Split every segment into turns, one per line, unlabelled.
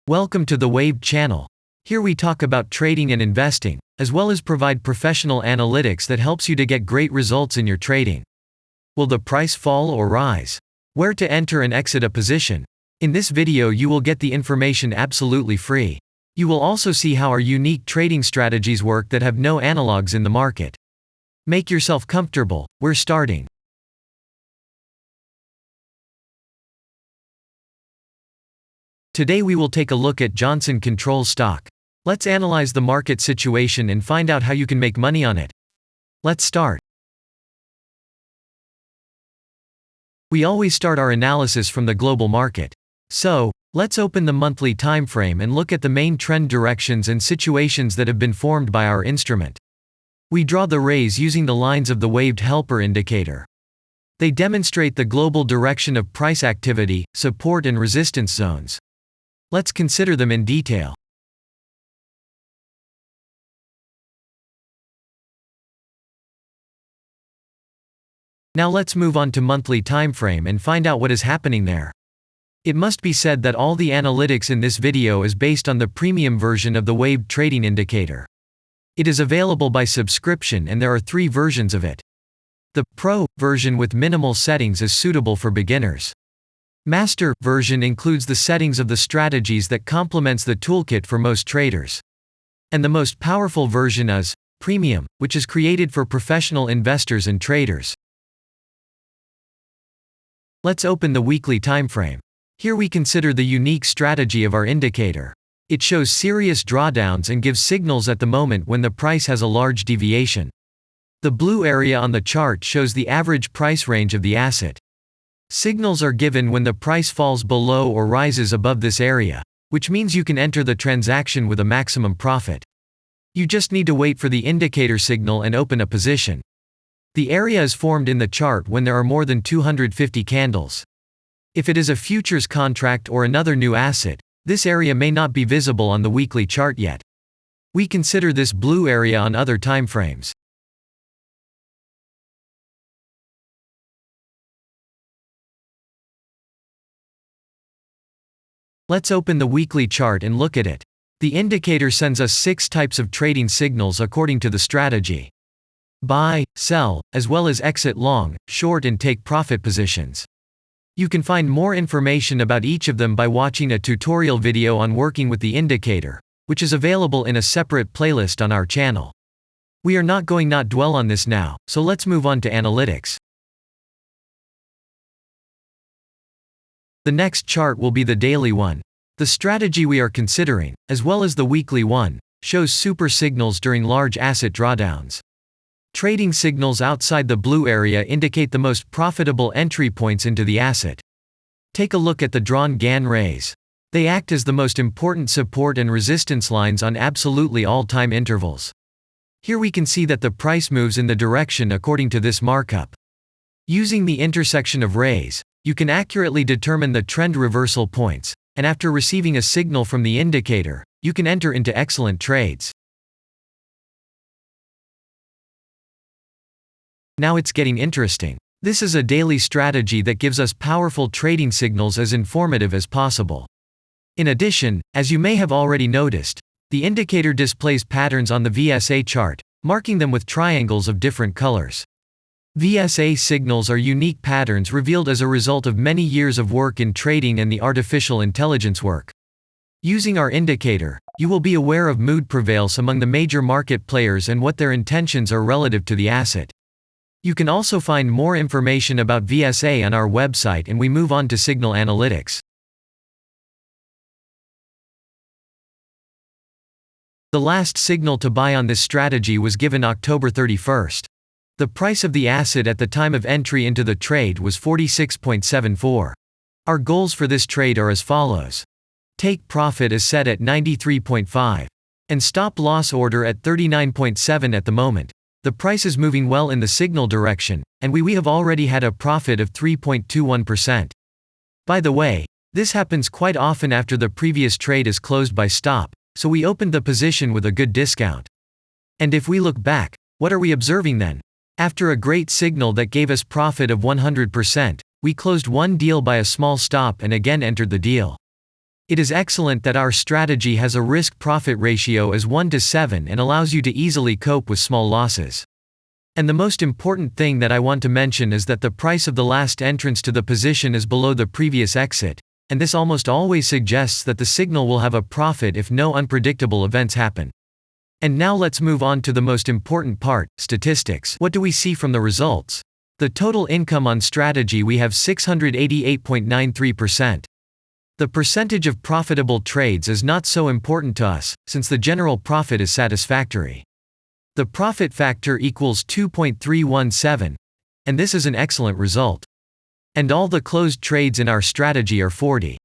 Welcome to the Waved channel. Here we talk about trading and investing, as well as provide professional analytics that helps you to get great results in your trading. Will the price fall or rise? Where to enter and exit a position? In this video you will get the information absolutely free. You will also see how our unique trading strategies work that have no analogs in the market. Make yourself comfortable, we're starting. Today we will take a look at Johnson Controls stock. Let's analyze the market situation and find out how you can make money on it. Let's start. We always start our analysis from the global market. So, let's open the monthly time frame and look at the main trend directions and situations that have been formed by our instrument. We draw the rays using the lines of the waved helper indicator. They demonstrate the global direction of price activity, support and resistance zones. Let's consider them in detail. Now let's move on to monthly time frame and find out what is happening there. It must be said that all the analytics in this video is based on the premium version of the waved trading indicator. It is available by subscription and there are 3 versions of it. The Pro version with minimal settings is suitable for beginners. Master version includes the settings of the strategies that complements the toolkit for most traders. And the most powerful version is Premium, which is created for professional investors and traders. Let's open the weekly time frame. Here we consider the unique strategy of our indicator. It shows serious drawdowns and gives signals at the moment when the price has a large deviation. The blue area on the chart shows the average price range of the asset. Signals are given when the price falls below or rises above this area, which means you can enter the transaction with a maximum profit. You just need to wait for the indicator signal and open a position. The area is formed in the chart when there are more than 250 candles. If it is a futures contract or another new asset, this area may not be visible on the weekly chart yet. We consider this blue area on other time frames. Let's open the weekly chart and look at it. The indicator sends us 6 types of trading signals according to the strategy. Buy, sell, as well as exit long, short and take profit positions. You can find more information about each of them by watching a tutorial video on working with the indicator, which is available in a separate playlist on our channel. We are not going to dwell on this now, so let's move on to analytics. The next chart will be the daily one. The strategy we are considering, as well as the weekly one, shows super signals during large asset drawdowns. Trading signals outside the blue area indicate the most profitable entry points into the asset. Take a look at the drawn Gann rays. They act as the most important support and resistance lines on absolutely all time intervals. Here we can see that the price moves in the direction according to this markup. Using the intersection of rays, you can accurately determine the trend reversal points, and after receiving a signal from the indicator, you can enter into excellent trades. Now it's getting interesting. This is a daily strategy that gives us powerful trading signals as informative as possible. In addition, as you may have already noticed, the indicator displays patterns on the VSA chart, marking them with triangles of different colors. VSA signals are unique patterns revealed as a result of many years of work in trading and the artificial intelligence work. Using our indicator, you will be aware of mood prevails among the major market players and what their intentions are relative to the asset. You can also find more information about VSA on our website, and we move on to signal analytics. The last signal to buy on this strategy was given October 31st. The price of the asset at the time of entry into the trade was 46.74. Our goals for this trade are as follows. Take profit is set at 93.5. And stop loss order at 39.7 at the moment. The price is moving well in the signal direction, and we have already had a profit of 3.21%. By the way, this happens quite often after the previous trade is closed by stop, so we opened the position with a good discount. And if we look back, what are we observing then? After a great signal that gave us profit of 100%, we closed one deal by a small stop and again entered the deal. It is excellent that our strategy has a risk-profit ratio as 1 to 7 and allows you to easily cope with small losses. And the most important thing that I want to mention is that the price of the last entrance to the position is below the previous exit, and this almost always suggests that the signal will have a profit if no unpredictable events happen. And now let's move on to the most important part, statistics. What do we see from the results? The total income on strategy, we have 688.93%. The percentage of profitable trades is not so important to us, since the general profit is satisfactory. The profit factor equals 2.317, and this is an excellent result. And all the closed trades in our strategy are 40.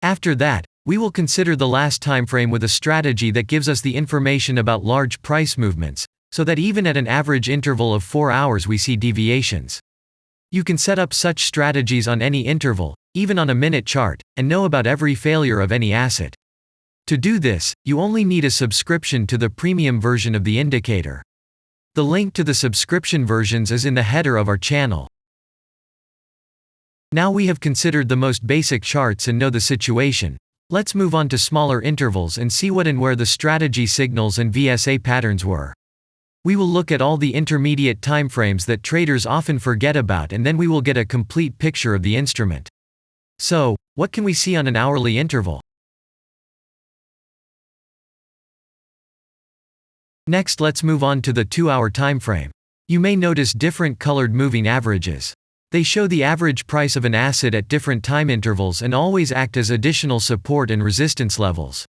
After that, we will consider the last time frame with a strategy that gives us the information about large price movements, so that even at an average interval of 4 hours we see deviations. You can set up such strategies on any interval, even on a minute chart, and know about every failure of any asset. To do this, you only need a subscription to the premium version of the indicator. The link to the subscription versions is in the header of our channel. Now we have considered the most basic charts and know the situation. Let's move on to smaller intervals and see what and where the strategy signals and VSA patterns were. We will look at all the intermediate timeframes that traders often forget about, and then we will get a complete picture of the instrument. So, what can we see on an hourly interval? Next, let's move on to the 2-hour timeframe. You may notice different colored moving averages. They show the average price of an asset at different time intervals and always act as additional support and resistance levels.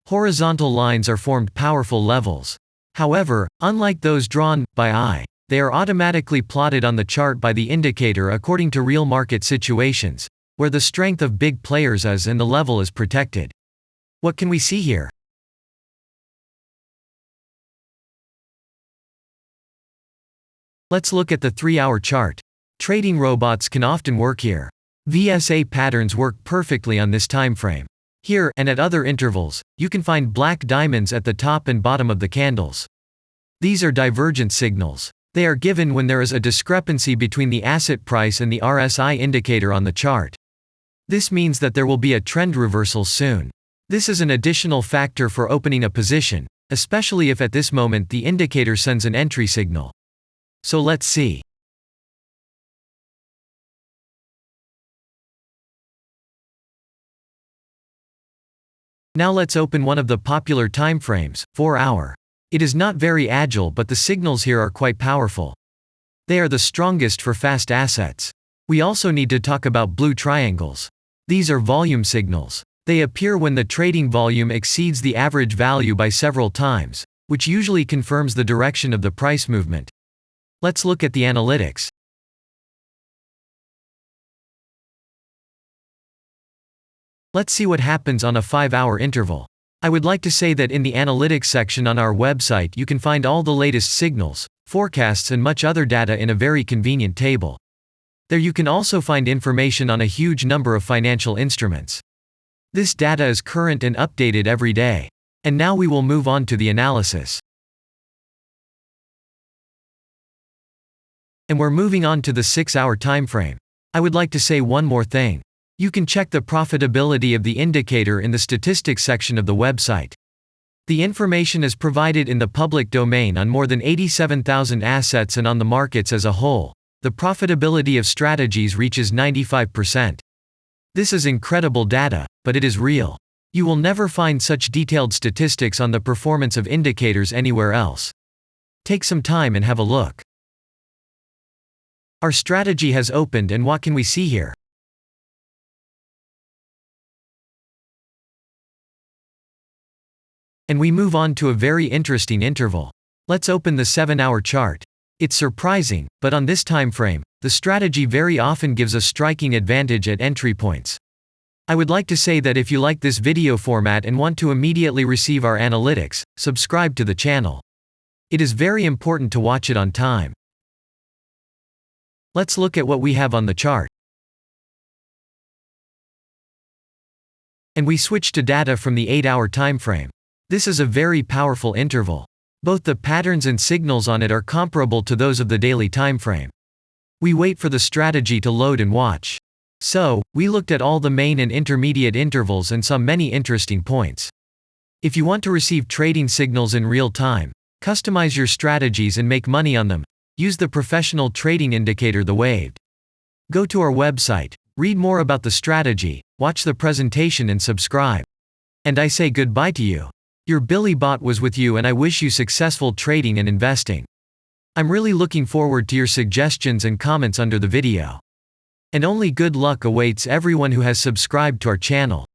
Horizontal lines are formed powerful levels. However, unlike those drawn by eye, they are automatically plotted on the chart by the indicator according to real market situations, where the strength of big players is and the level is protected. What can we see here? Let's look at the 3-hour chart. Trading robots can often work here. VSA patterns work perfectly on this time frame. Here, and at other intervals, you can find black diamonds at the top and bottom of the candles. These are divergent signals. They are given when there is a discrepancy between the asset price and the RSI indicator on the chart. This means that there will be a trend reversal soon. This is an additional factor for opening a position, especially if at this moment the indicator sends an entry signal. So let's see. Now let's open one of the popular timeframes, 4-hour. It is not very agile, but the signals here are quite powerful. They are the strongest for fast assets. We also need to talk about blue triangles. These are volume signals. They appear when the trading volume exceeds the average value by several times, which usually confirms the direction of the price movement. Let's look at the analytics. Let's see what happens on a 5-hour interval. I would like to say that in the analytics section on our website you can find all the latest signals, forecasts and much other data in a very convenient table. There you can also find information on a huge number of financial instruments. This data is current and updated every day. And now we will move on to the analysis. And we're moving on to the 6-hour timeframe. I would like to say one more thing. You can check the profitability of the indicator in the statistics section of the website. The information is provided in the public domain on more than 87,000 assets, and on the markets as a whole, the profitability of strategies reaches 95%. This is incredible data, but it is real. You will never find such detailed statistics on the performance of indicators anywhere else. Take some time and have a look. Our strategy has opened, and what can we see here? And we move on to a very interesting interval. Let's open the 7-hour chart. It's surprising, but on this time frame, the strategy very often gives a striking advantage at entry points. I would like to say that if you like this video format and want to immediately receive our analytics, subscribe to the channel. It is very important to watch it on time. Let's look at what we have on the chart. And we switch to data from the 8-hour time frame. This is a very powerful interval. Both the patterns and signals on it are comparable to those of the daily timeframe. We wait for the strategy to load and watch. So, we looked at all the main and intermediate intervals and saw many interesting points. If you want to receive trading signals in real time, customize your strategies and make money on them, use the professional trading indicator The Waved. Go to our website, read more about the strategy, watch the presentation and subscribe. And I say goodbye to you. Your Billy Bot was with you and I wish you successful trading and investing. I'm really looking forward to your suggestions and comments under the video. And only good luck awaits everyone who has subscribed to our channel.